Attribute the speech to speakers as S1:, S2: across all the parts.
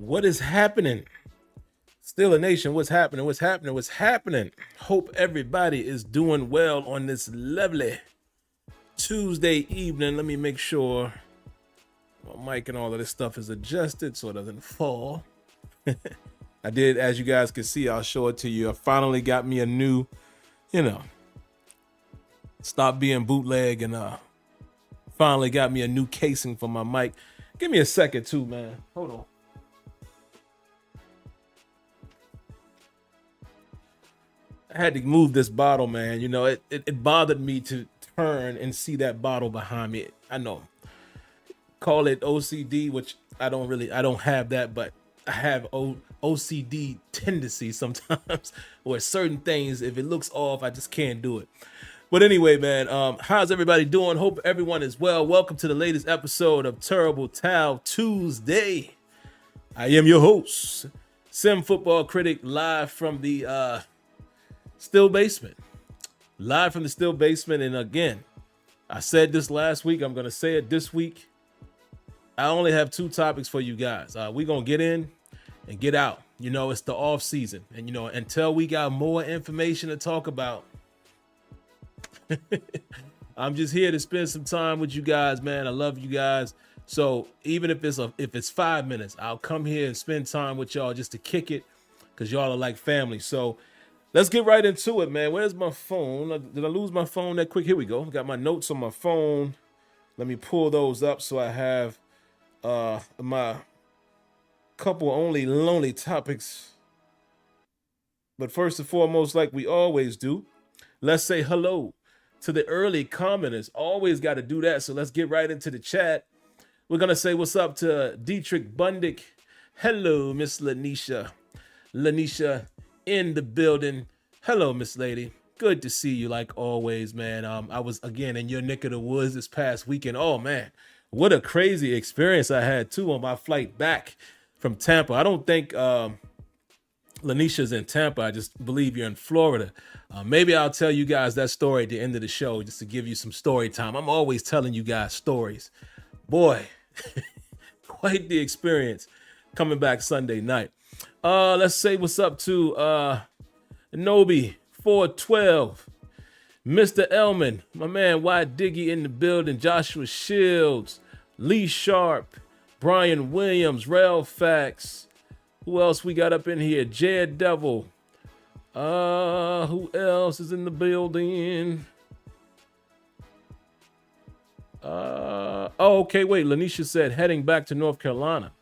S1: What is happening? Steeler Nation, what's happening? What's happening? What's happening? Hope everybody is doing well on this lovely Tuesday evening. Let me make sure my mic and all of this stuff is adjusted so it doesn't fall. I did, as you guys can see, I'll show it to you. I finally got me a new, stop being bootleg and finally got me a new casing for my mic. Give me a second too, man. Hold on. I had to move this bottle, man. It bothered me to turn and see that bottle behind me. I know. Call it OCD, which I don't have that, but I have OCD tendency sometimes where certain things, if it looks off, I just can't do it. But anyway, man, how's everybody doing? Hope everyone is well. Welcome to the latest episode of Terrible Towel Tuesday. I am your host, SimFBallCritic, live from the Still Basement. Live from the Still Basement. And again, I said this last week. I'm going to say it this week. I only have two topics for you guys. We're going to get in and get out. It's the off season. And, until we got more information to talk about, I'm just here to spend some time with you guys, man. I love you guys. So even if it's 5 minutes, I'll come here and spend time with y'all just to kick it because y'all are like family. So let's get right into it, man. Where's my phone? Did I lose my phone that quick? Here we go. Got my notes on my phone. Let me pull those up so I have my couple only lonely topics. But first and foremost, like we always do, let's say hello to the early commenters. Always got to do that. So let's get right into the chat. We're going to say what's up to Dietrich Bundick. Hello, Miss Lanisha. Lanisha in the building. Hello, Miss Lady. Good to see you like always, man. I was again in your neck of the woods this past weekend. Oh man, what a crazy experience I had too on my flight back from Tampa. I don't think Lanisha's in Tampa. I just believe you're in Florida. Maybe I'll tell you guys that story at the end of the show just to give you some story time. I'm always telling you guys stories. Boy, quite the experience coming back Sunday night. Let's say what's up to Nobi 412, Mr. Elman, my man Wyatt Diggy in the building, Joshua Shields, Lee Sharp, Brian Williams, Rel Fax. Who else we got up in here? Jed Devil. Who else is in the building? Okay, wait. Lanisha said heading back to North Carolina.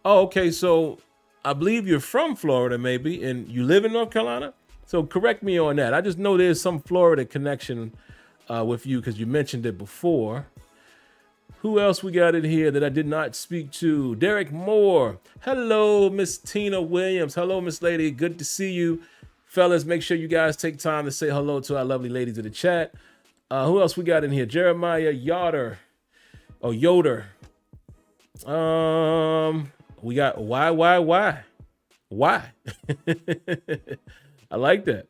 S1: Oh, okay, so I believe you're from Florida, maybe, and you live in North Carolina. So correct me on that. I just know there's some Florida connection with you because you mentioned it before. Who else we got in here that I did not speak to? Derek Moore. Hello, Miss Tina Williams. Hello, Miss Lady. Good to see you. Fellas, make sure you guys take time to say hello to our lovely ladies in the chat. Who else we got in here? Jeremiah Yoder. Oh, Yoder. We got why? I like that.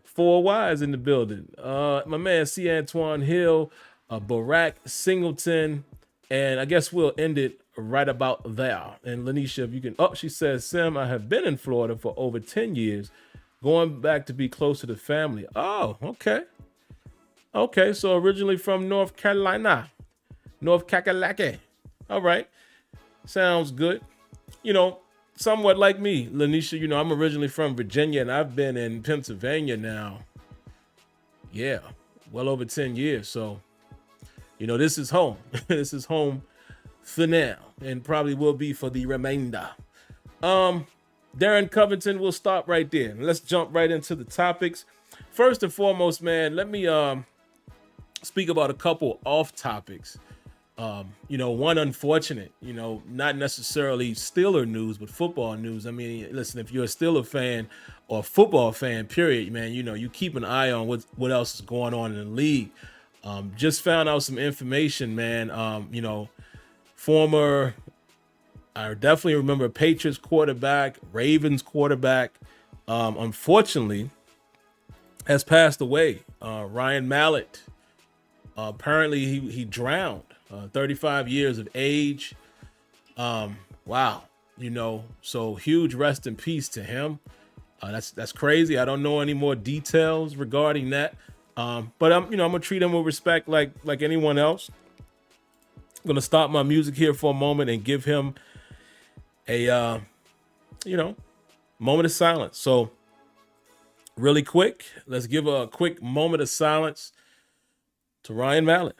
S1: 4 Ys in the building. My man C. Antoine Hill, Barack Singleton, and I guess we'll end it right about there. And Lanisha, if you can, she says, Sim, I have been in Florida for over 10 years, going back to be closer to family. Oh, okay. Okay, so originally from North Carolina, North Kakalaki. All right, sounds good. Somewhat like me, Lanisha, I'm originally from Virginia and I've been in Pennsylvania now. Yeah, well over 10 years. So, this is home. This is home for now and probably will be for the remainder. Darren Covington, we'll stop right there. Let's jump right into the topics. First and foremost, man, let me speak about a couple off topics. One unfortunate, not necessarily Steeler news, but football news. I mean, listen, if you're a Steeler fan or a football fan, period, man, you keep an eye on what else is going on in the league. Just found out some information, man. I definitely remember Patriots quarterback, Ravens quarterback, unfortunately has passed away. Ryan Mallett, apparently he drowned. 35 years of age. Wow. So huge rest in peace to him. That's crazy. I don't know any more details regarding that. But I'm gonna treat him with respect like anyone else. I'm gonna stop my music here for a moment and give him a moment of silence. So really quick, let's give a quick moment of silence to Ryan Mallett.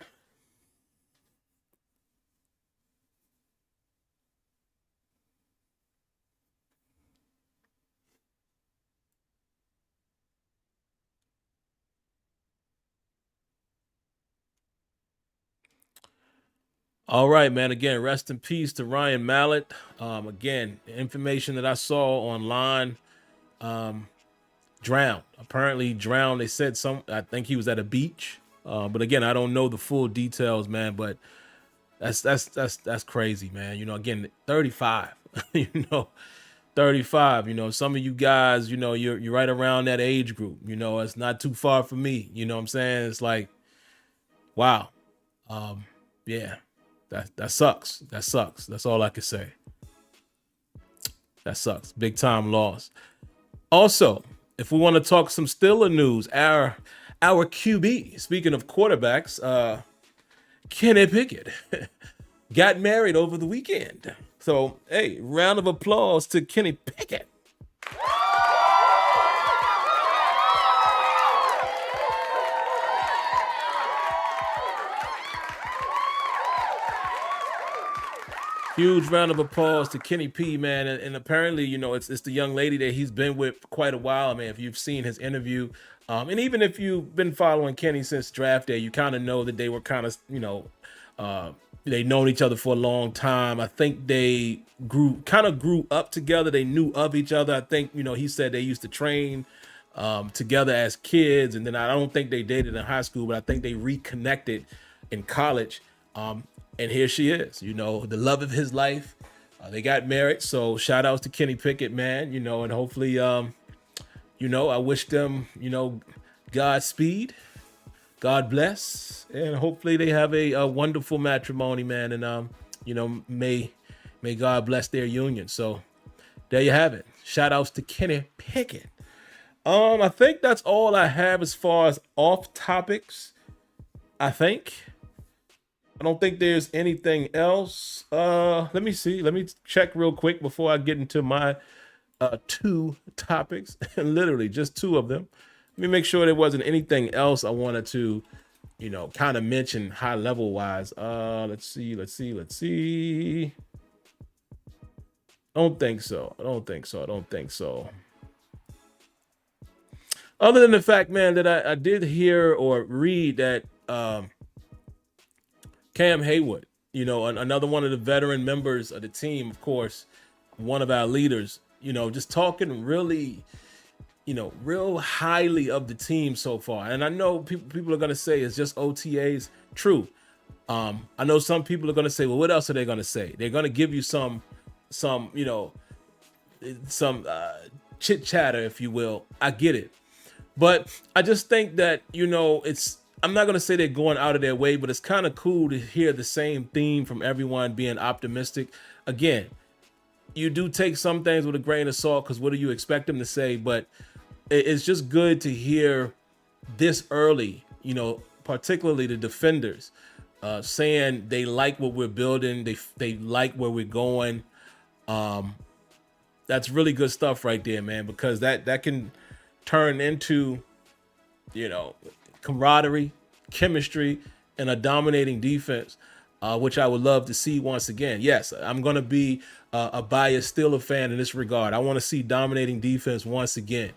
S1: All right, man. Again, rest in peace to Ryan Mallett. Again, the information that I saw online, drowned. Apparently drowned. They said I think he was at a beach. But again, I don't know the full details, man. But that's crazy, man. Again, 35. 35. Some of you guys, you're right around that age group. It's not too far from me. You know what I'm saying? It's like, wow. Yeah. That sucks. That sucks. That's all I can say. That sucks. Big time loss. Also, if we want to talk some Steelers news, our QB, speaking of quarterbacks, Kenny Pickett got married over the weekend. So, hey, round of applause to Kenny Pickett. Huge round of applause to Kenny P, man. And apparently, it's the young lady that he's been with for quite a while, man. If you've seen his interview, and even if you've been following Kenny since draft day, you kind of know that they were kind of, they known each other for a long time. I think they grew up together. They knew of each other. I think, he said they used to train together as kids. And then I don't think they dated in high school, but I think they reconnected in college. And here she is, the love of his life. They got married. So shout outs to Kenny Pickett, man, and hopefully, I wish them, Godspeed, God bless. And hopefully they have a wonderful matrimony, man. And, may God bless their union. So there you have it. Shout outs to Kenny Pickett. I think that's all I have as far as off topics. I don't think there's anything else. Let me see. Let me check real quick before I get into my two topics. Literally just two of them. Let me make sure there wasn't anything else I wanted to, kind of mention high level wise. Let's see. I don't think so. Other than the fact, man, that I did hear or read that Cam Haywood, another one of the veteran members of the team, of course, one of our leaders, just talking really, real highly of the team so far. And I know people are going to say it's just OTAs. True. I know some people are going to say, well, what else are they going to say? They're going to give you some chit chatter, if you will. I get it. But I just think that, I'm not going to say they're going out of their way, but it's kind of cool to hear the same theme from everyone being optimistic. Again, you do take some things with a grain of salt because what do you expect them to say? But it's just good to hear this early, particularly the defenders saying they like what we're building. They like where we're going. That's really good stuff right there, man, because that can turn into, camaraderie, chemistry, and a dominating defense, which I would love to see once again. Yes, I'm going to be a biased Steelers fan in this regard. I want to see dominating defense once again.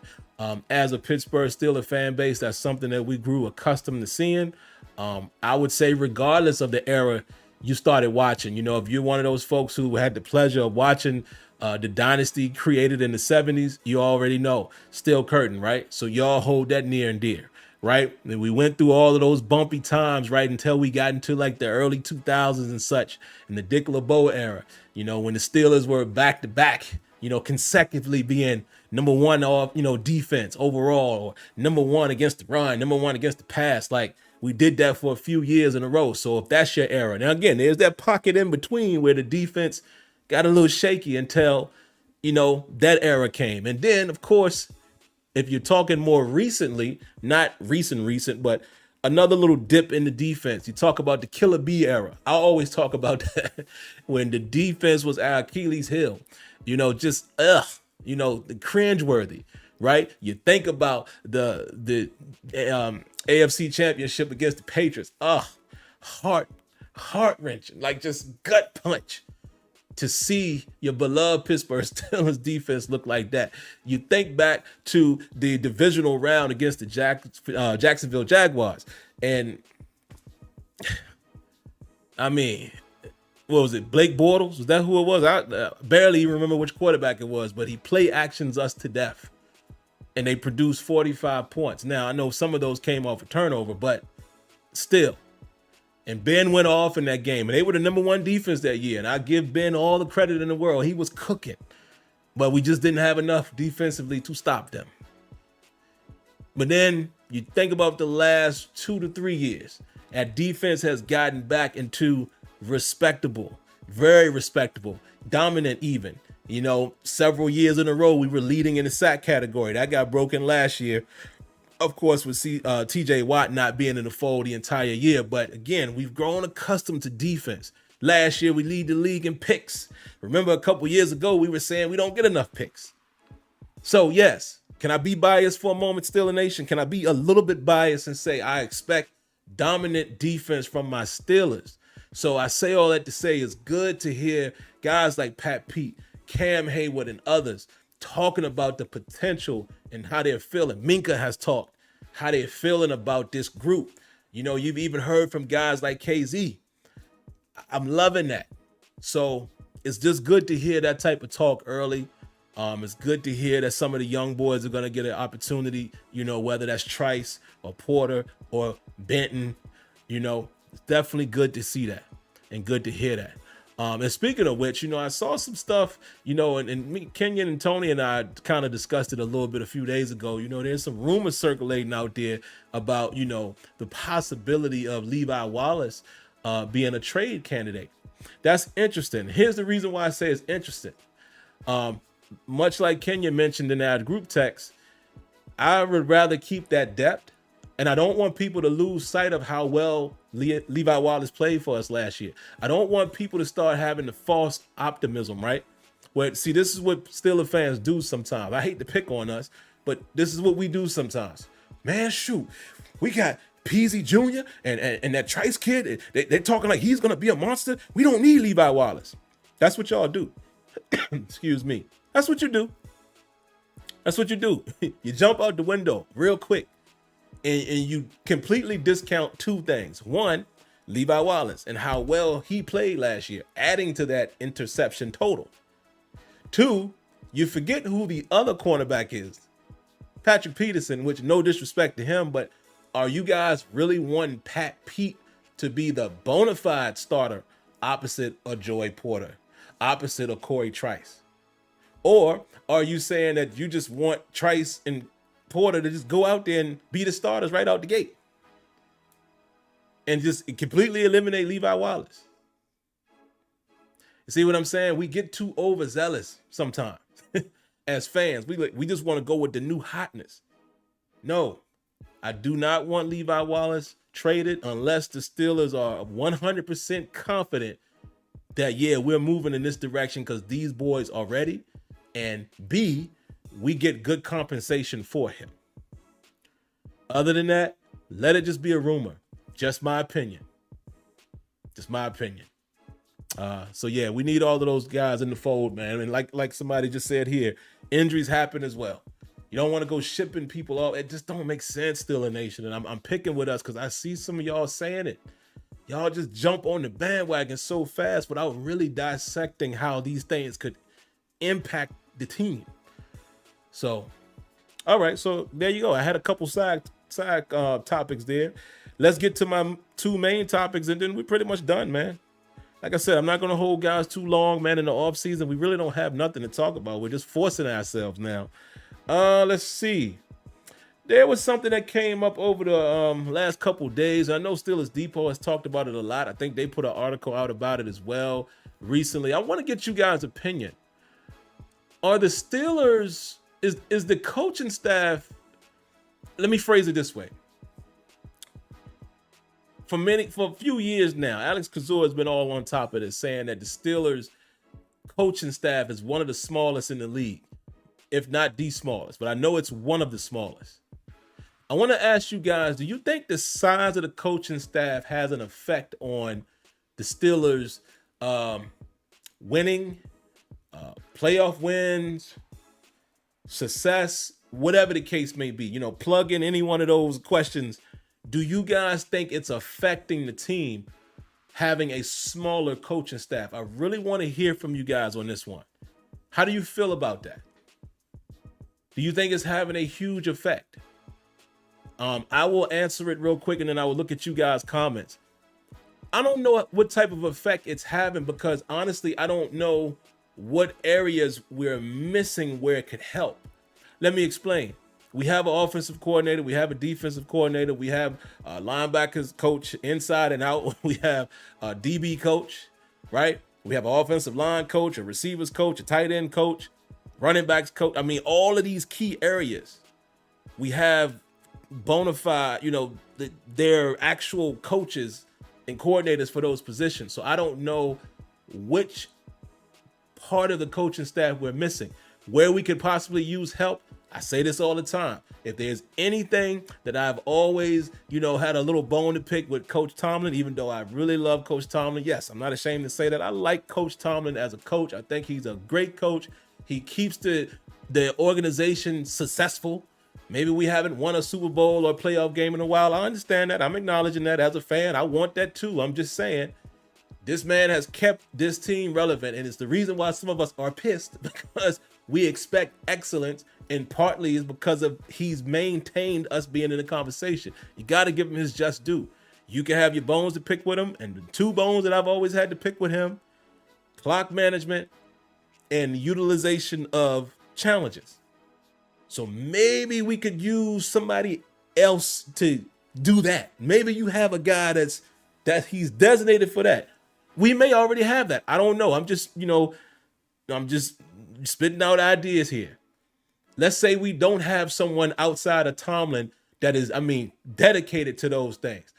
S1: As a Pittsburgh Steelers fan base, that's something that we grew accustomed to seeing. I would say regardless of the era you started watching, if you're one of those folks who had the pleasure of watching the dynasty created in the 70s, you already know. Steel curtain, right? So y'all hold that near and dear. Right? And we went through all of those bumpy times, right? Until we got into like the early 2000s and such in the Dick LeBeau era, when the Steelers were back to back, consecutively being number one off, defense overall, or number one against the run, number one against the pass. Like we did that for a few years in a row. So if that's your era, now again, there's that pocket in between where the defense, got a little shaky until, that era came. And then, of course, if you're talking more recently, not recent, but another little dip in the defense. You talk about the Killer B era. I always talk about that when the defense was our Achilles heel. The cringeworthy, right? You think about the AFC Championship against the Patriots. Heart-wrenching, like just gut punch to see your beloved Pittsburgh Steelers defense look like that. You think back to the divisional round against the Jacksonville Jaguars. And I mean, what was it? Blake Bortles? Was that who it was? I barely even remember which quarterback it was, but he play actions us to death. And they produced 45 points. Now, I know some of those came off a turnover, but still. And Ben went off in that game, and they were the number one defense that year. And I give Ben all the credit in the world. He was cooking, but we just didn't have enough defensively to stop them. But then you think about the last 2 to 3 years, that defense has gotten back into respectable, very respectable, dominant even. Several years in a row, we were leading in the sack category. That got broken last year. Of course, with TJ Watt not being in the fold the entire year. But again, we've grown accustomed to defense. Last year, we lead the league in picks. Remember, a couple years ago, we were saying we don't get enough picks. So, yes, can I be biased for a moment, Steeler Nation? Can I be a little bit biased and say I expect dominant defense from my Steelers? So I say all that to say it's good to hear guys like Pat Pete, Cam Hayward, and others talking about the potential and how they're feeling. Minka has talked how they're feeling about this group. You've even heard from guys like KZ. I'm loving that. So it's just good to hear that type of talk early. It's good to hear that some of the young boys are going to get an opportunity, whether that's Trice or Porter or Benton. It's definitely good to see that and good to hear that. And speaking of which, I saw some stuff, and me, Kenyon and Tony and I kind of discussed it a little bit a few days ago. There's some rumors circulating out there about, the possibility of Levi Wallace being a trade candidate. That's interesting. Here's the reason why I say it's interesting. Much like Kenyon mentioned in our group text, I would rather keep that depth. And I don't want people to lose sight of how well Levi Wallace played for us last year. I don't want people to start having the false optimism, right? This is what Steelers fans do sometimes. I hate to pick on us, but this is what we do sometimes. Man, shoot, we got Peasy Jr. and that Trice kid. They're talking like he's going to be a monster. We don't need Levi Wallace. That's what y'all do. Excuse me. That's what you do. That's what you do. You jump out the window real quick. And you completely discount two things. One, Levi Wallace and how well he played last year, adding to that interception total. Two, you forget who the other cornerback is. Patrick Peterson, which no disrespect to him, but are you guys really wanting Pat Pete to be the bona fide starter opposite of Joey Porter, opposite of Corey Trice? Or are you saying that you just want Trice and Porter to just go out there and be the starters right out the gate and just completely eliminate Levi Wallace? You see what I'm saying? We get too overzealous sometimes as fans. We just want to go with the new hotness. No, I do not want Levi Wallace traded unless the Steelers are 100% confident that, yeah, we're moving in this direction because these boys are ready, and B, we get good compensation for him. Other than that, let it just be a rumor. Just my opinion. Just my opinion. So yeah, we need all of those guys in the fold, man. And like somebody just said here, injuries happen as well. You don't want to go shipping people off. It just don't make sense, Steeler Nation. And I'm picking with us because I see some of y'all saying it. Y'all just jump on the bandwagon so fast without really dissecting how these things could impact the team. So, all right. So there you go. I had a couple side topics there. Let's get to my two main topics, and then we're pretty much done, man. Like I said, I'm not going to hold guys too long, man. In the off season, we really don't have nothing to talk about. We're just forcing ourselves now. Let's see. There was something that came up over the last couple days. I know Steelers Depot has talked about it a lot. I think they put an article out about it as well. recently. I want to get you guys' opinion. Are the Steelers, is the coaching staff, let me phrase it this way. For a few years now, Alex Kazor has been all on top of this, saying that the Steelers coaching staff is one of the smallest in the league, if not the smallest, but I know it's one of the smallest. I want to ask you guys, do you think the size of the coaching staff has an effect on the Steelers winning, playoff wins, success, whatever the case may be? Plug in any one of those questions. Do you guys think it's affecting the team having a smaller coaching staff? I really want to hear from you guys on this one. How do you feel about that? Do you think it's having a huge effect? I will answer it real quick and then I will look at you guys' comments. I don't know what type of effect it's having because honestly, I don't know what areas we're missing where it could help. Let me explain. We have an offensive coordinator. We have a defensive coordinator. We have a linebackers coach inside and out. We have a DB coach, right? We have an offensive line coach, a receivers coach, a tight end coach, running backs coach. I mean, all of these key areas, we have bona fide, they're actual coaches and coordinators for those positions. So I don't know which part of the coaching staff we're missing, where we could possibly use help. I say this all the time. If there's anything that I've always, had a little bone to pick with Coach Tomlin, even though I really love Coach Tomlin. Yes, I'm not ashamed to say that. I like Coach Tomlin as a coach. I think he's a great coach. He keeps the organization successful. Maybe we haven't won a Super Bowl or playoff game in a while. I understand that. I'm acknowledging that as a fan. I want that too. I'm just saying this man has kept this team relevant, and it's the reason why some of us are pissed because we expect excellence, and partly is because of he's maintained us being in the conversation. You got to give him his just due. You can have your bones to pick with him, and the two bones that I've always had to pick with him: clock management and utilization of challenges. So maybe we could use somebody else to do that. Maybe you have a guy that he's designated for that. We may already have that. I don't know. I'm just spitting out ideas here. Let's say we don't have someone outside of Tomlin that is, dedicated to those things.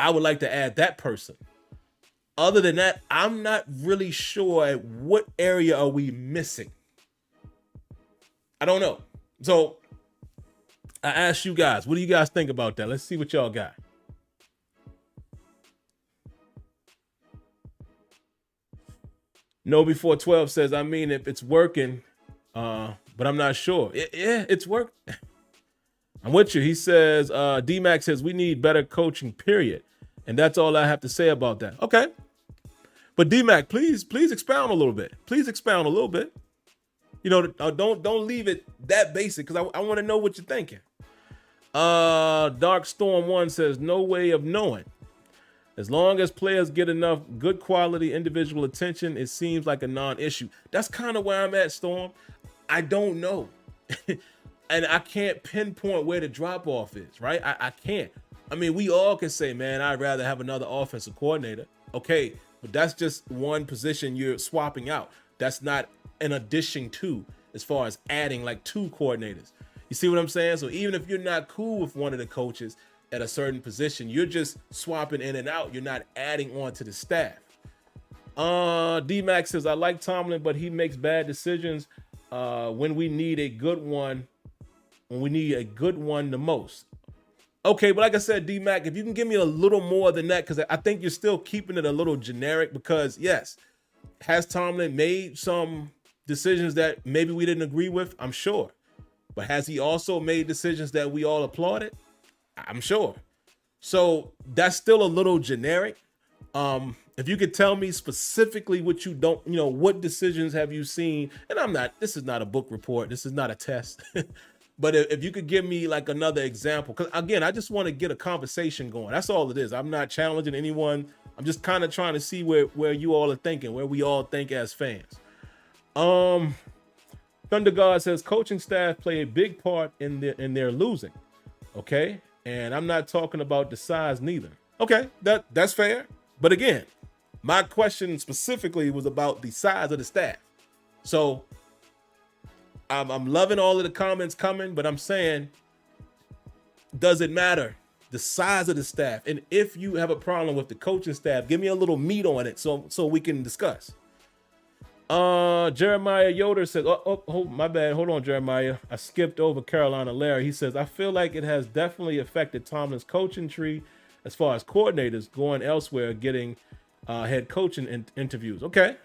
S1: I would like to add that person. Other than that, I'm not really sure what area are we missing. I don't know. So I asked you guys, what do you guys think about that? Let's see what y'all got. No Before 12 says, if it's working, but I'm not sure. Yeah, it's working. I'm with you. He says, D-Mac says, we need better coaching, period. And that's all I have to say about that. Okay. But D-Mac, please expound a little bit. Please expound a little bit. Don't leave it that basic because I want to know what you're thinking. Dark Storm 1 says, no way of knowing. As long as players get enough good quality individual attention, it seems like a non-issue. That's kind of where I'm at, Storm. I don't know. And I can't pinpoint where the drop-off is, right? I can't. We all can say, man, I'd rather have another offensive coordinator. Okay, but that's just one position you're swapping out. That's not an addition to, as far as adding like two coordinators. You see what I'm saying? So even if you're not cool with one of the coaches at a certain position, you're just swapping in and out. You're not adding on to the staff. D-Max says, I like Tomlin, but he makes bad decisions when we need a good one. When we need a good one the most. Okay, but like I said, D-Mac, if you can give me a little more than that, because I think you're still keeping it a little generic, because yes, has Tomlin made some decisions that maybe we didn't agree with? I'm sure. But has he also made decisions that we all applauded? I'm sure. So that's still a little generic. If you could tell me specifically what you don't, what decisions have you seen? And this is not a book report. This is not a test. But if you could give me like another example, because again, I just want to get a conversation going. That's all it is. I'm not challenging anyone. I'm just kind of trying to see where you all are thinking, where we all think as fans. Thunder God says coaching staff play a big part in their losing. Okay. And I'm not talking about the size neither. Okay. That's fair. But again, My question specifically was about the size of the staff. So I'm loving all of the comments coming, but I'm saying, does it matter the size of the staff? And if you have a problem with the coaching staff, give me a little meat on it so we can discuss. Jeremiah Yoder says, oh, my bad. Hold on, Jeremiah. I skipped over Carolina Larry. He says, I feel like it has definitely affected Tomlin's coaching tree as far as coordinators going elsewhere, getting head coaching interviews. Okay.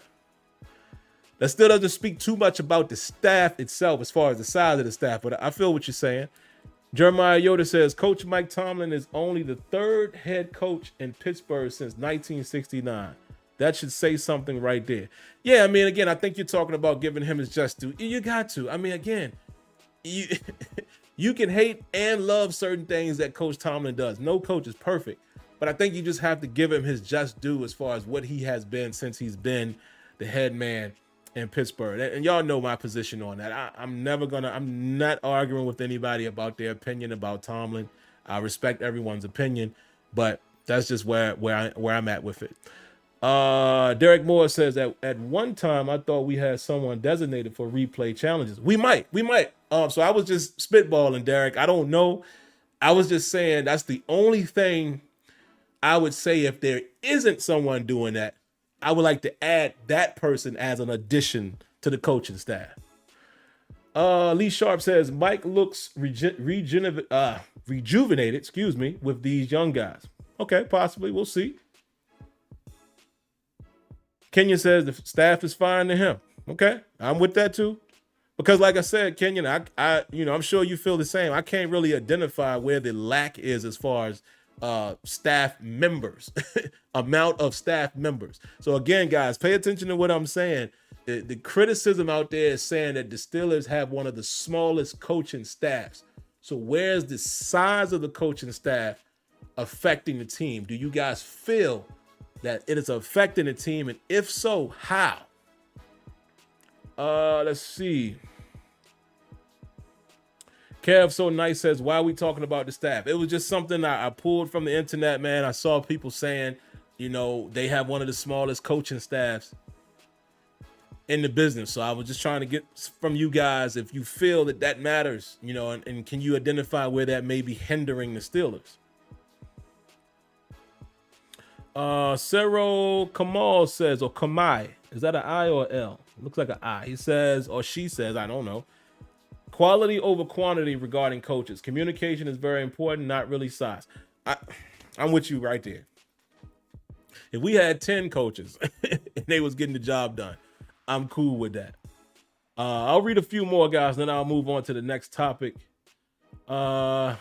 S1: That still doesn't speak too much about the staff itself as far as the size of the staff, but I feel what you're saying. Jeremiah Yoder says, Coach Mike Tomlin is only the third head coach in Pittsburgh since 1969. That should say something right there. Yeah, I mean, again, I think you're talking about giving him his just due. You got to. I mean, again, you can hate and love certain things that Coach Tomlin does. No coach is perfect, but I think you just have to give him his just due as far as what he has been since he's been the head man in Pittsburgh. And y'all know my position on that. I'm not arguing with anybody about their opinion about Tomlin. I respect everyone's opinion, but that's just where I'm at with it. Derek Moore says that at one time I thought we had someone designated for replay challenges. We might. So I was just spitballing, Derek. I don't know. I was just saying that's the only thing I would say. If there isn't someone doing that, I would like to add that person as an addition to the coaching staff. Lee Sharp says Mike looks rejuvenated, with these young guys. Okay, possibly. We'll see. Kenyon says the staff is fine to him. Okay, I'm with that too. Because like I said, Kenyon, I'm sure you feel the same. I can't really identify where the lack is as far as staff members, amount of staff members. So again, guys, pay attention to what I'm saying. The criticism out there is saying that the Steelers have one of the smallest coaching staffs. So where's the size of the coaching staff affecting the team? Do you guys feel that it is affecting the team? And if so, how? Let's see. Kev So Nice says, why are we talking about the staff? It was just something I pulled from the internet, man. I saw people saying, they have one of the smallest coaching staffs in the business. So I was just trying to get from you guys if you feel that matters, and can you identify where that may be hindering the Steelers? Cero Kamal says, or Kamai, is that an I or an L? It looks like an I. He says, or she says, I don't know. Quality over quantity regarding coaches. Communication is very important, not really size. I'm with you right there. If we had 10 coaches and they was getting the job done, I'm cool with that. I'll read a few more, guys, and then I'll move on to the next topic. What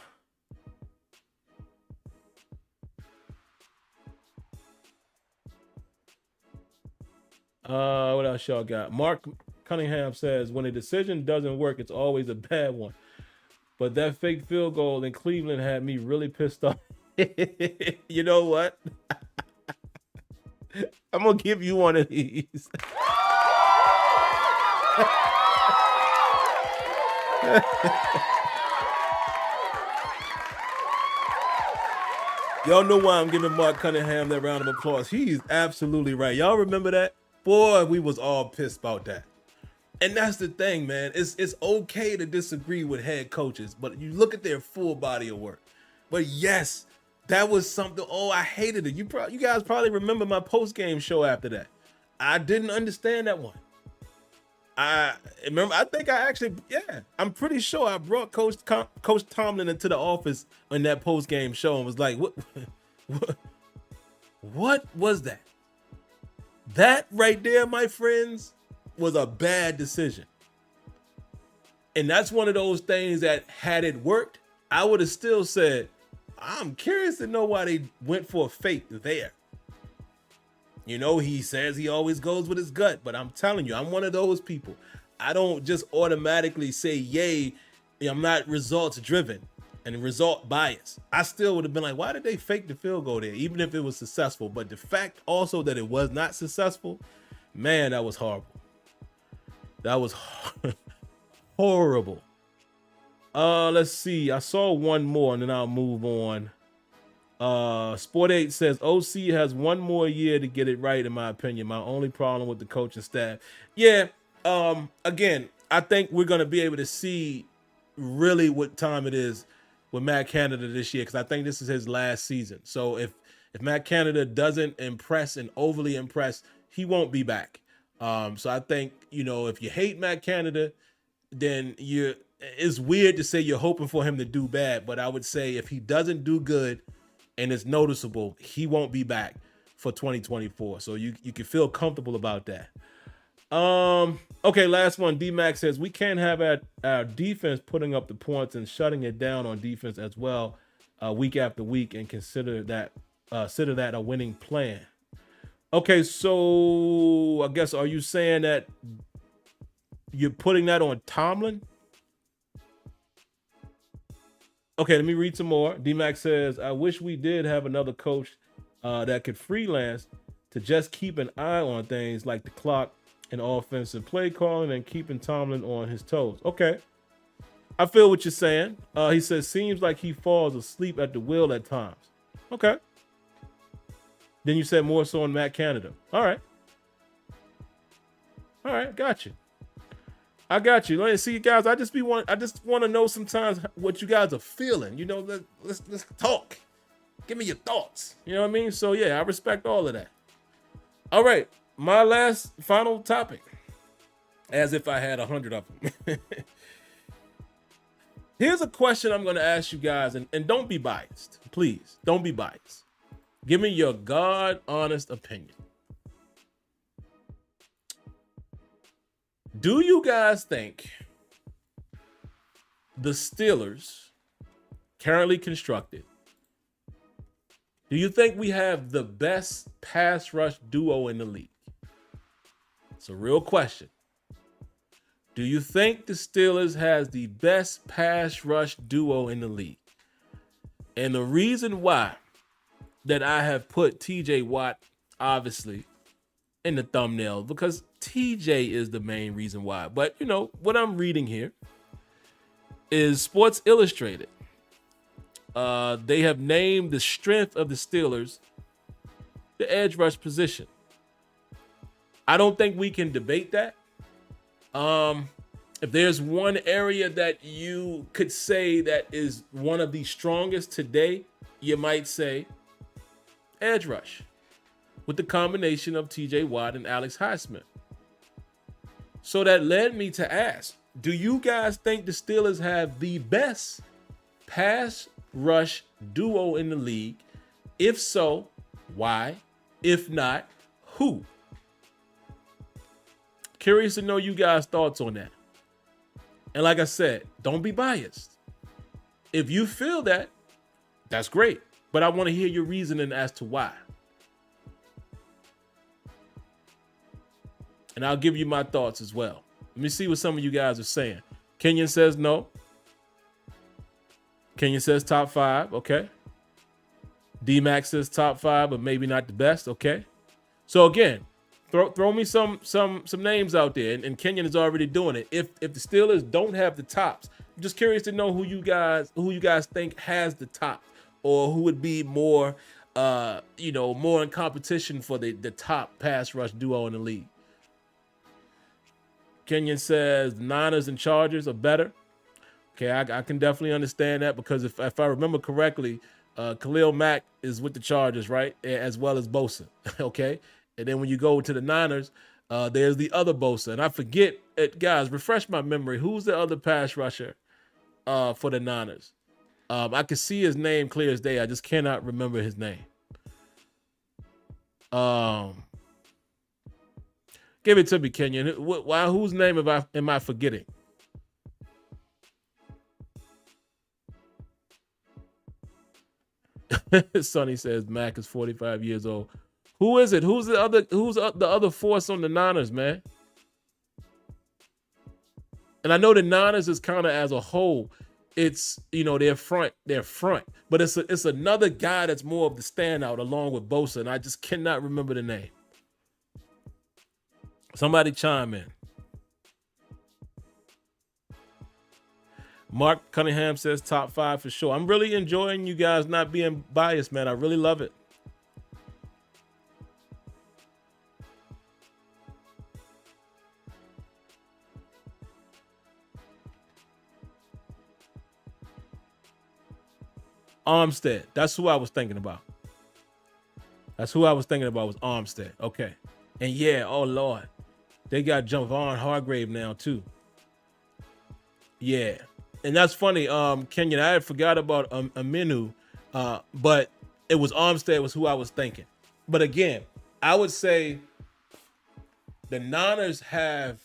S1: else y'all got? Mark Cunningham says, when a decision doesn't work, it's always a bad one. But that fake field goal in Cleveland had me really pissed off. You know what? I'm going to give you one of these. Y'all know why I'm giving Mark Cunningham that round of applause. He's absolutely right. Y'all remember that? Boy, we was all pissed about that. And that's the thing, man. It's okay to disagree with head coaches, but you look at their full body of work. But yes, that was something. Oh, I hated it. You guys probably remember my post-game show after that. I didn't understand that one. I'm pretty sure I brought Coach Tomlin into the office on that post-game show and was like, what was that? That right there, my friends, was a bad decision. And that's one of those things that had it worked, I would have still said, I'm curious to know why they went for a fake there. He says he always goes with his gut, but I'm telling you, I'm one of those people. I don't just automatically say, yay, I'm not results driven and result bias. I still would have been like, why did they fake the field goal there, even if it was successful? But the fact also that it was not successful, man, that was horrible. That was horrible. Let's see. I saw one more and then I'll move on. Sport 8 says OC has one more year to get it right, in my opinion. My only problem with the coaching staff. Yeah. Again, I think we're gonna be able to see really what time it is with Matt Canada this year, because I think this is his last season. So if Matt Canada doesn't impress and overly impress, he won't be back. So I think, if you hate Matt Canada, then it's weird to say you're hoping for him to do bad, but I would say if he doesn't do good and it's noticeable, he won't be back for 2024. So you can feel comfortable about that. Okay, last one. D-Max says we can't have our defense putting up the points and shutting it down on defense as well, week after week, and consider that a winning plan. Okay, so I guess, are you saying that you're putting that on Tomlin? Okay, let me read some more. D-Max says, I wish we did have another coach that could freelance to just keep an eye on things like the clock and offensive play calling and keeping Tomlin on his toes. Okay, I feel what you're saying. He says, seems like he falls asleep at the wheel at times. Okay. Then you said more so on Matt Canada. All right, got you. I got you. Let me see, you guys. I just want to know sometimes what you guys are feeling. Let's talk. Give me your thoughts. You know what I mean? So yeah, I respect all of that. All right, my final topic, as if I had 100 of them. Here's a question I'm going to ask you guys, and don't be biased. Please, don't be biased. Give me your God-honest opinion. Do you guys think the Steelers, currently constructed, do you think we have the best pass rush duo in the league? It's a real question. Do you think the Steelers has the best pass rush duo in the league? And the reason why that I have put TJ Watt, obviously, in the thumbnail, because TJ is the main reason why. But, what I'm reading here is Sports Illustrated. They have named the strength of the Steelers the edge rush position. I don't think we can debate that. If there's one area that you could say that is one of the strongest today, you might say edge rush, with the combination of TJ Watt and Alex Highsmith. So that led me to ask, do you guys think the Steelers have the best pass rush duo in the league? If so, why? If not, who? Curious to know you guys' thoughts on that. And like I said, don't be biased. If you feel that, that's great. But I want to hear your reasoning as to why. And I'll give you my thoughts as well. Let me see what some of you guys are saying. Kenyon says no. Kenyon says top 5. Okay. D-Max says top 5, but maybe not the best. Okay. So again, throw me some names out there. And Kenyon is already doing it. If the Steelers don't have the tops, I'm just curious to know who you guys think has the top, or who would be more more in competition for the top pass rush duo in the league. Kenyon says Niners and Chargers are better. Okay, I can definitely understand that, because if I remember correctly, Khalil Mack is with the Chargers, right? As well as Bosa, okay? And then when you go to the Niners, there's the other Bosa. And I forget, guys, refresh my memory. Who's the other pass rusher for the Niners? I can see his name clear as day. I just cannot remember his name. Give it to me, Kenyon. Whose name am I forgetting? Sonny says Mac is 45 years old. Who is it? Who's the other force on the Niners, man? And I know the Niners is kind of as a whole, it's their front, but it's another guy that's more of the standout along with Bosa, and I just cannot remember the name. Somebody chime in. Mark Cunningham says top 5 for sure. I'm really enjoying you guys not being biased, man. I really love it. Armstead. That's who I was thinking about. Was Armstead. Okay. And yeah, oh Lord. They got Javon Hargrave now too. Yeah. And that's funny. Kenyon, I had forgot about Aminu, but it was Armstead was who I was thinking. But again, I would say the Niners have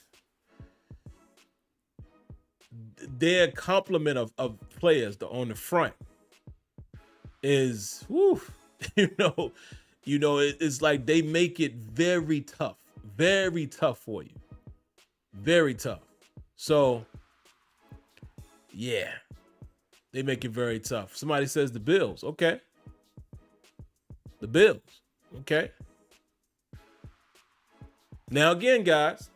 S1: their complement of players on the front is, it's like they make it very tough for you. Very tough. So, yeah, they make it very tough. Somebody says the Bills. Okay. The Bills. Okay. Now, again, guys,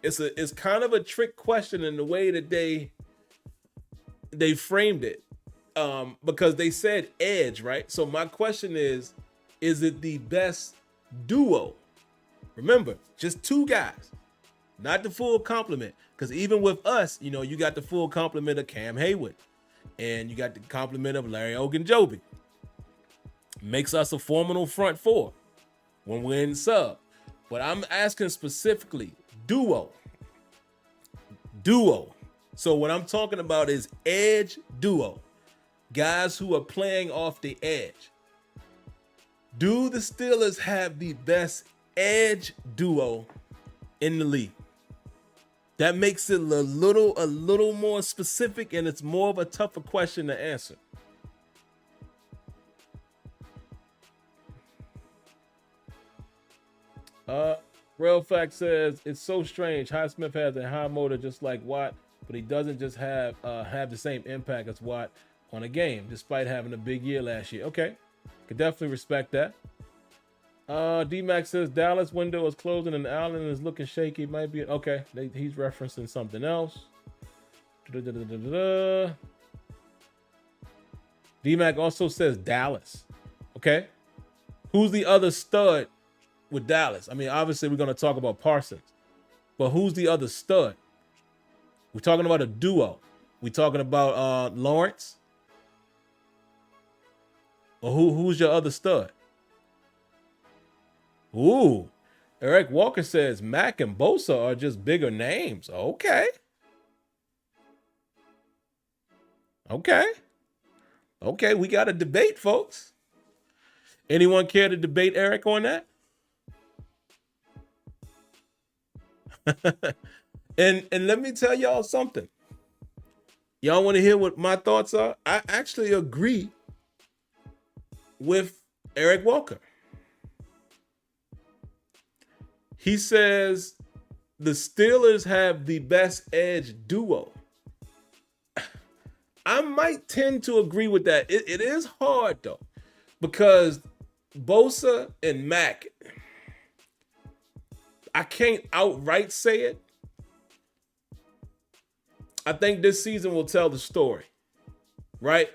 S1: it's kind of a trick question in the way that they framed it. Because they said edge, right? So my question is it the best duo? Remember, just 2 guys, not the full complement. Because even with us, you got the full complement of Cam Hayward, and you got the complement of Larry Ogunjobi. Makes us a formidable front 4 when we're in sub. But I'm asking specifically duo. So what I'm talking about is edge duo. Guys who are playing off the edge. Do the Steelers have the best edge duo in the league? That makes it a little more specific, and it's more of a tougher question to answer. Real Fact says it's so strange. Highsmith has a high motor just like Watt, but he doesn't just have the same impact as Watt on a game, despite having a big year last year. Okay, could definitely respect that. D-Max says Dallas window is closing and Allen is looking shaky. Might be okay. He's referencing something else. D-Mac also says Dallas. Okay, who's the other stud with Dallas? I mean, obviously we're going to talk about Parsons, but who's the other stud? We're talking about a duo. We're talking about Lawrence. Or who's your other stud? Ooh, Eric Walker says Mack and Bosa are just bigger names. Okay, we got a debate, folks. Anyone care to debate Eric on that? and let me tell y'all something. Y'all want to hear what my thoughts are? I actually agree with Eric Walker. He says the Steelers have the best edge duo. I might tend to agree with that. It is hard though, because Bosa and Mack, I can't outright say it. I think this season will tell the story, right?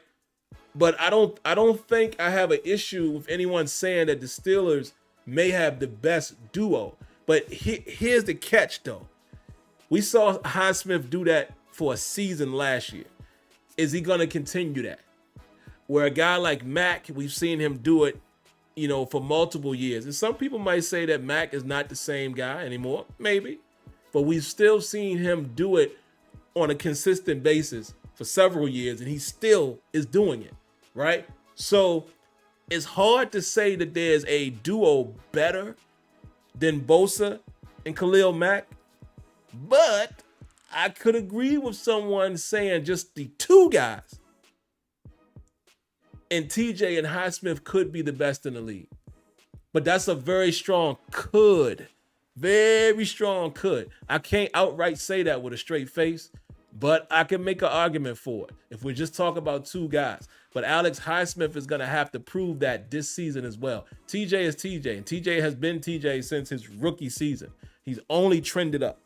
S1: But I don't think I have an issue with anyone saying that the Steelers may have the best duo. But here's the catch, though. We saw Highsmith do that for a season last year. Is he going to continue that? Where a guy like Mack, we've seen him do it, for multiple years. And some people might say that Mack is not the same guy anymore. Maybe. But we've still seen him do it on a consistent basis for several years, and he still is doing it, right? So it's hard to say that there's a duo better than Bosa and Khalil Mack, but I could agree with someone saying just the 2 guys and TJ and Highsmith could be the best in the league. But that's a very strong could. Very strong could. I can't outright say that with a straight face, but I can make an argument for it if we just talk about 2 guys. But Alex Highsmith is going to have to prove that this season as well. TJ is TJ, and TJ has been TJ since his rookie season. He's only trended up.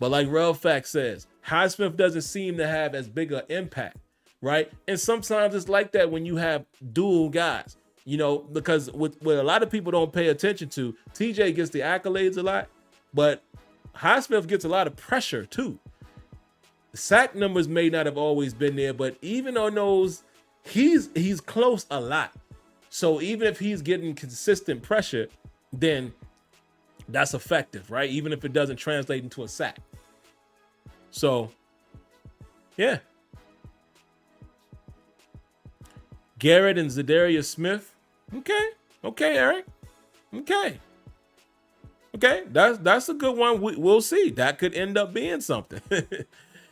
S1: But like Real Fact says, Highsmith doesn't seem to have as big an impact, right? And sometimes it's like that when you have dual guys, you know, because what a lot of people don't pay attention to, TJ gets the accolades a lot, but Highsmith gets a lot of pressure too. The sack numbers may not have always been there, but even on those, he's close a lot. So even if he's getting consistent pressure, then that's effective, right? Even if it doesn't translate into a sack. So, yeah. Garrett and Zadarius Smith. Okay, Eric. Okay, that's a good one. We'll see. That could end up being something.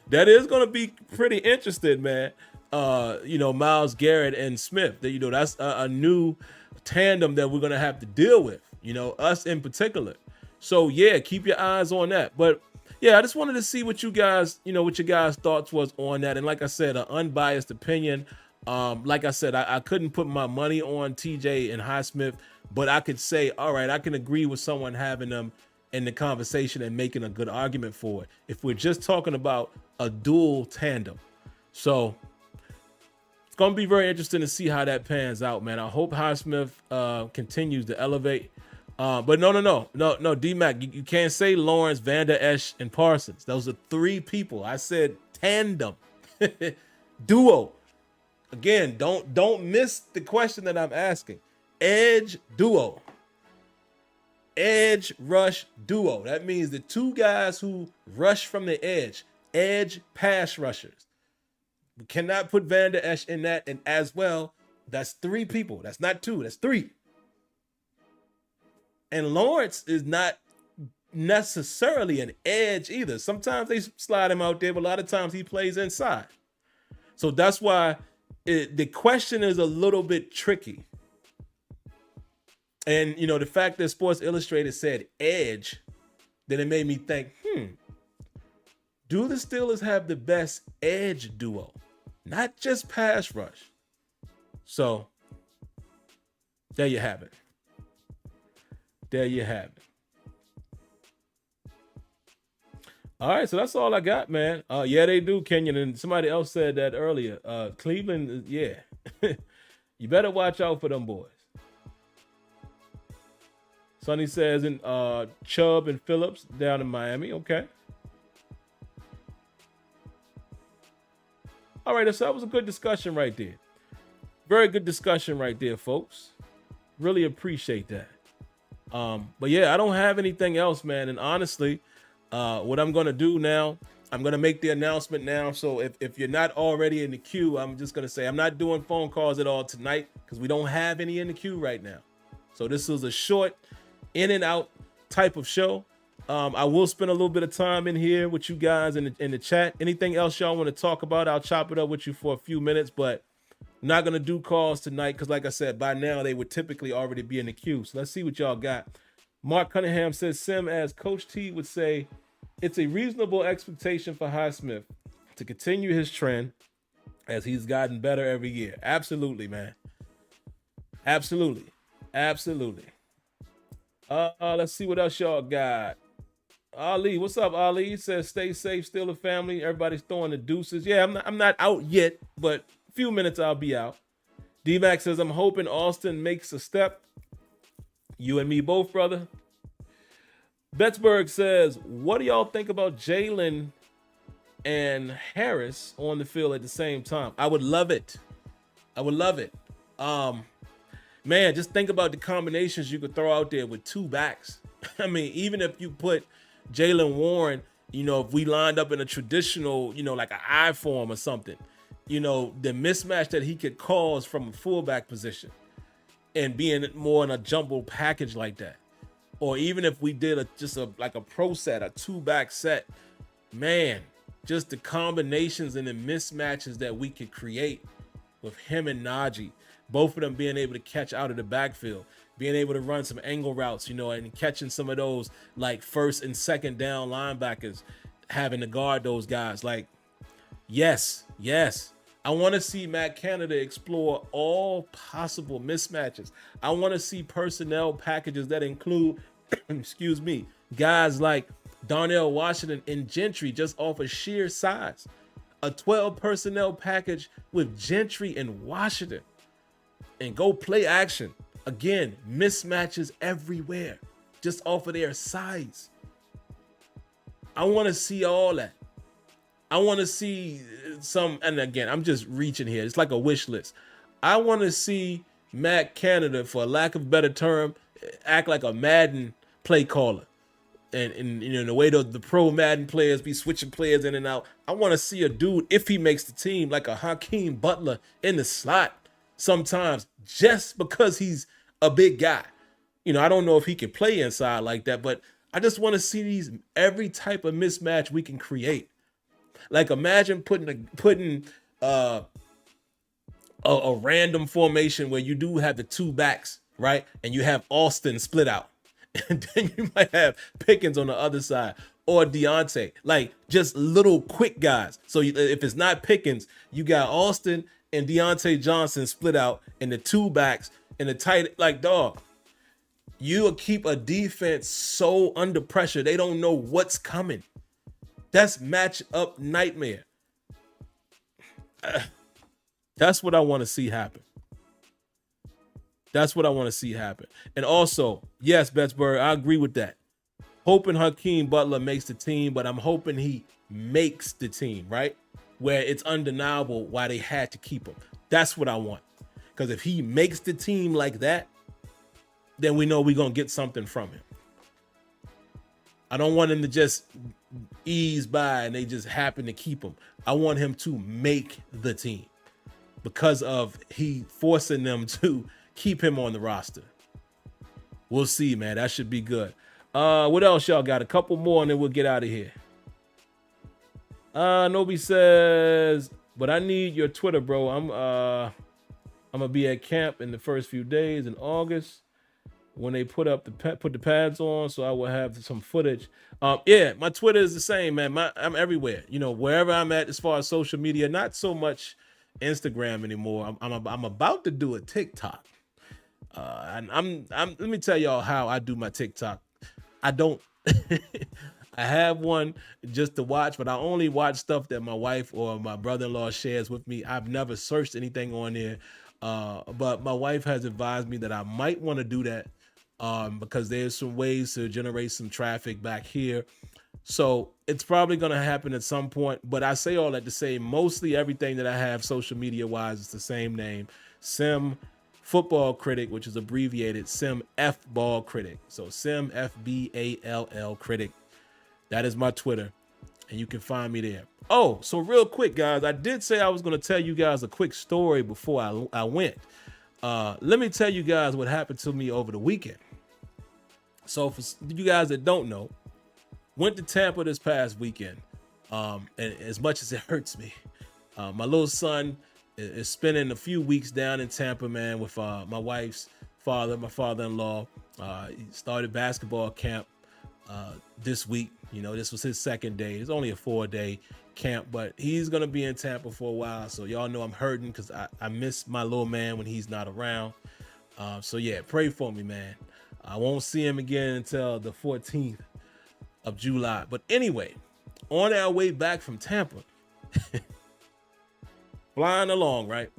S1: That is going to be pretty interesting, man. You know, Myles Garrett and Smith. You know, that's a new tandem that we're going to have to deal with. You know, us in particular. So yeah, keep your eyes on that. But yeah, I just wanted to see what you guys, you know, what your guys' thoughts was on that. And like I said, an unbiased opinion. Like I said, I couldn't put my money on TJ and Highsmith, but I could say, all right, I can agree with someone having them in the conversation and making a good argument for it. If we're just talking about a dual tandem. So it's going to be very interesting to see how that pans out, man. I hope Highsmith continues to elevate. But no, D-Mac, you can't say Lawrence, Vander Esch, and Parsons. Those are three people. I said tandem, duo. Again, don't miss the question that I'm asking. Edge duo. Edge rush duo. That means the two guys who rush from the edge pass rushers. We cannot put Vander Esch in that, and as well, that's three people. That's not two, that's three. And Lawrence is not necessarily an edge either. Sometimes they slide him out there, but a lot of times he plays inside. So that's why the question is a little bit tricky. And, you know, the fact that Sports Illustrated said edge, then it made me think, do the Steelers have the best edge duo? Not just pass rush. So there you have it. There you have it. All right, so that's all I got, man. Yeah, they do, Kenyon. And somebody else said that earlier. Cleveland, yeah. You better watch out for them boys. Sonny says in Chubb and Phillips down in Miami. Okay. All right, so that was a good discussion right there. Very good discussion right there, folks. Really appreciate that. But yeah, I don't have anything else, man. And honestly, what I'm going to do now, I'm going to make the announcement now. So if you're not already in the queue, I'm just going to say I'm not doing phone calls at all tonight because we don't have any in the queue right now. So this is a short in and out type of show. I will spend a little bit of time in here with you guys in the chat. Anything else y'all want to talk about, I'll chop it up with you for a few minutes, but I'm not going to do calls tonight because like I said, by now they would typically already be in the queue. So let's see what y'all got. Mark Cunningham says, Sim, as Coach T would say, it's a reasonable expectation for Highsmith to continue his trend as he's gotten better every year. Absolutely, man. Absolutely. Let's see what else y'all got. Ali, what's up, Ali? He says, stay safe, Steeler family. Everybody's throwing the deuces. Yeah, I'm not out yet, but a few minutes I'll be out. D-Mac says, I'm hoping Austin makes a step. You and me both, brother. Bettsburg says, what do y'all think about Jalen and Harris on the field at the same time? I would love it. Man, just think about the combinations you could throw out there with two backs. I mean, even if you put Jalen Warren, you know, if we lined up in a traditional, you know, like an I form or something, you know, the mismatch that he could cause from a fullback position and being more in a jumbled package like that. Or even if we did like a pro set, a two-back set, man, just the combinations and the mismatches that we could create with him and Najee, both of them being able to catch out of the backfield, being able to run some angle routes, you know, and catching some of those like first and second down linebackers, having to guard those guys. Like, yes. I want to see Matt Canada explore all possible mismatches. I want to see personnel packages that include, guys like Darnell Washington and Gentry just off of sheer size. A 12 personnel package with Gentry and Washington. And go play action. Again, mismatches everywhere. Just off of their size. I want to see all that. I want to see some, and again, I'm just reaching here. It's like a wish list. I want to see Matt Canada, for lack of a better term, act like a Madden play caller. And you know, the way the pro Madden players be switching players in and out. I want to see a dude, if he makes the team, like a Hakeem Butler in the slot sometimes, just because he's a big guy. You know, I don't know if he can play inside like that, but I just want to see every type of mismatch we can create. Like, imagine putting a random formation where you do have the two backs, right? And you have Austin split out. And then you might have Pickens on the other side, or Deontay, like just little quick guys. So if it's not Pickens, you got Austin and Deontay Johnson split out, and the two backs and the tight, like, dog, you will keep a defense so under pressure. They don't know what's coming. That's matchup nightmare. That's what I want to see happen. That's what I want to see happen. And also, yes, Bettsburg, I agree with that. Hoping Hakeem Butler makes the team, but I'm hoping he makes the team, right? Where it's undeniable why they had to keep him. That's what I want. Because if he makes the team like that, then we know we're going to get something from him. I don't want him to just ease by and they just happen to keep him. I want him to make the team because of he forcing them to keep him on the roster. We'll see, man. That should be good. What else y'all got? A couple more and then we'll get out of here. Nobi says, but I need your Twitter, bro. I'm gonna be at camp in the first few days in August when they put the pads on, so I will have some footage. Yeah, my Twitter is the same, man. I'm everywhere. You know, wherever I'm at as far as social media. Not so much Instagram anymore. I'm about to do a TikTok. And let me tell y'all how I do my TikTok. I don't. I have one just to watch, but I only watch stuff that my wife or my brother-in-law shares with me. I've never searched anything on there, but my wife has advised me that I might want to do that because there's some ways to generate some traffic back here. So it's probably going to happen at some point, but I say all that to say mostly everything that I have social media-wise is the same name, SimFBallCritic, which is abbreviated SimFBallCritic. So SimFBallCritic. That is my Twitter, and you can find me there. Oh, so real quick, guys, I did say I was going to tell you guys a quick story before I went. Let me tell you guys what happened to me over the weekend. So for you guys that don't know, went to Tampa this past weekend, and as much as it hurts me, my little son is spending a few weeks down in Tampa, man, with my wife's father, my father-in-law. He started basketball camp this week. You know, this was his second day. It's only a 4-day camp, but he's going to be in Tampa for a while. So y'all know I'm hurting because I miss my little man when he's not around. So yeah, pray for me, man. I won't see him again until the 14th of July. But anyway, on our way back from Tampa, flying along, right?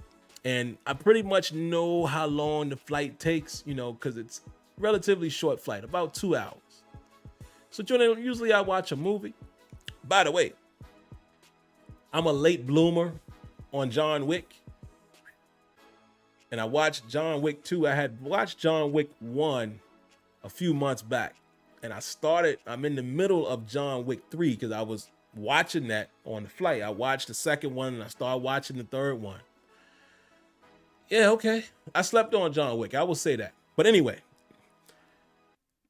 S1: And I pretty much know how long the flight takes, you know, because it's relatively short flight, about 2 hours. So usually I watch a movie. By the way, I'm a late bloomer on John Wick. And I watched John Wick 2. I had watched John Wick 1 a few months back. And I'm in the middle of John Wick 3 because I was watching that on the flight. I watched the second one and I started watching the third one. Yeah, okay. I slept on John Wick. I will say that. But anyway,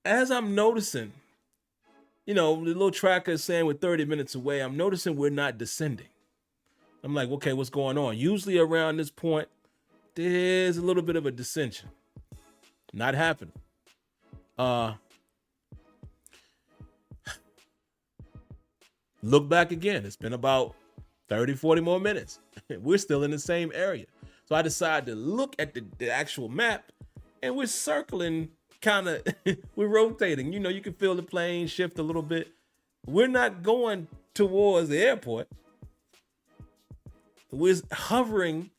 S1: as I'm noticing, you know, the little tracker is saying we're 30 minutes away. I'm noticing we're not descending. I'm like, okay, what's going on? Usually around this point, there's a little bit of a dissension. Not happening. Look back again. It's been about 30, 40 more minutes. We're still in the same area. So I decided to look at the actual map, and we're circling kind of, we're rotating. You know, you can feel the plane shift a little bit. we're not going towards the airport. We're hovering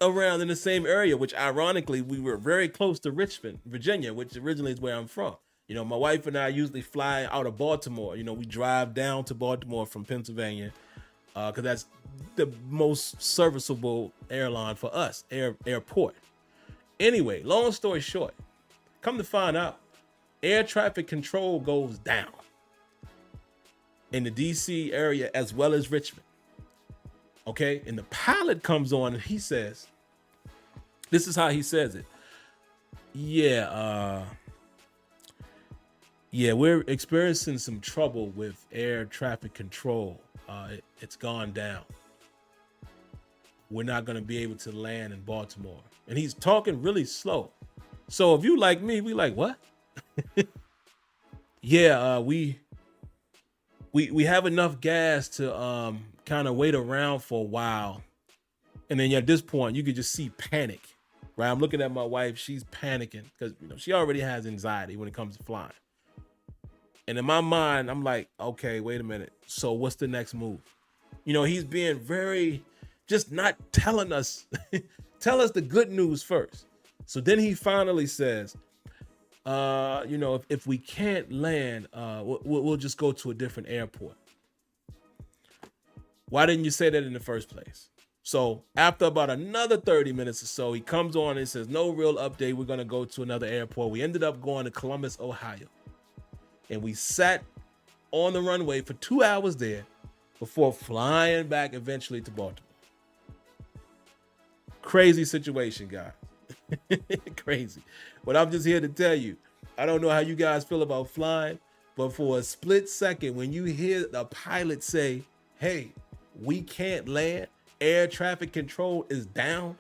S1: around in the same area, which ironically, we were very close to Richmond, Virginia, which originally is where I'm from. You know, my wife and I usually fly out of Baltimore. You know, we drive down to Baltimore from Pennsylvania because that's the most serviceable airline for us, airport. Anyway, long story short, come to find out, air traffic control goes down in the DC area as well as Richmond. Okay, and the pilot comes on and he says, this is how he says it. Yeah, we're experiencing some trouble with air traffic control. It's gone down. We're not going to be able to land in Baltimore. And he's talking really slow. So if you like me, we like, what? Yeah, we have enough gas to kind of wait around for a while. And then at this point, you could just see panic, right? I'm looking at my wife. She's panicking because, you know, she already has anxiety when it comes to flying. And in my mind, I'm like, okay, wait a minute. So what's the next move? You know, he's being very, just not telling us, tell us the good news first. So then he finally says, you know, if we can't land, we'll just go to a different airport. Why didn't you say that in the first place? So after about another 30 minutes or so, he comes on and says, no real update. We're going to go to another airport. We ended up going to Columbus, Ohio. And we sat on the runway for 2 hours there before flying back eventually to Baltimore. Crazy situation, guys. Crazy. But I'm just here to tell you, I don't know how you guys feel about flying, but for a split second, when you hear the pilot say, hey, we can't land, air traffic control is down,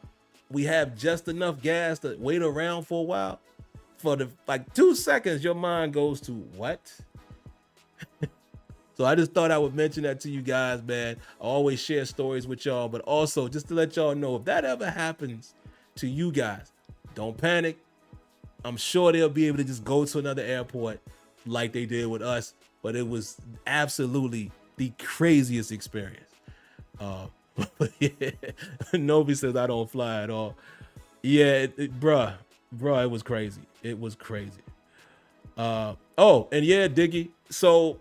S1: we have just enough gas to wait around for a while, for the like 2 seconds, your mind goes to what? So I just thought I would mention that to you guys, man. I always share stories with y'all, but also just to let y'all know, if that ever happens to you guys, don't panic. I'm sure they'll be able to just go to another airport like they did with us, but it was absolutely the craziest experience. Yeah. Novi says I don't fly at all. Yeah, bruh, it was crazy. It was crazy. Oh, and yeah, Diggy. So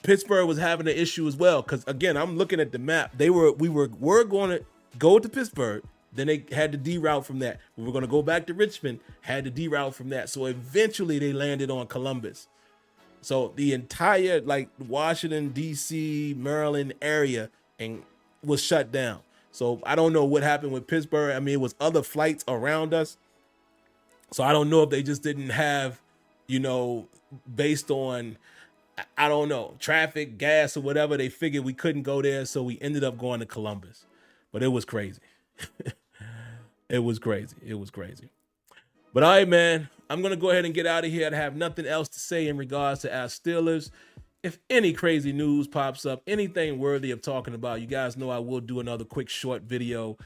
S1: Pittsburgh was having an issue as well, because again, I'm looking at the map. We were going to go to Pittsburgh, then they had to deroute from that. We were going to go back to Richmond, had to deroute from that. So eventually they landed on Columbus. So the entire like Washington, D.C., Maryland area and was shut down. So I don't know what happened with Pittsburgh. I mean, it was other flights around us. So I don't know if they just didn't have, you know, based on, I don't know, traffic, gas, or whatever, they figured we couldn't go there. So we ended up going to Columbus. But it was crazy. It was crazy. It was crazy. But all right, man, I'm going to go ahead and get out of here. I have nothing else to say in regards to our Steelers. If any crazy news pops up, anything worthy of talking about, you guys know I will do another quick short video,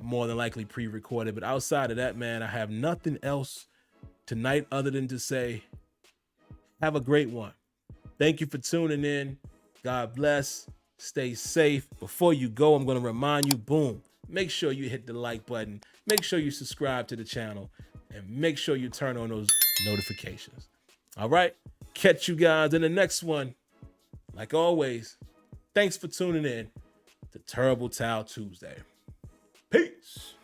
S1: more than likely pre-recorded. But outside of that, man, I have nothing else tonight other than to say, have a great one. Thank you for tuning in. God bless. Stay safe. Before you go, I'm going to remind you, boom, make sure you hit the like button. Make sure you subscribe to the channel. And make sure you turn on those notifications. All right. Catch you guys in the next one. Like always, thanks for tuning in to Terrible Towel Tuesday. Peace.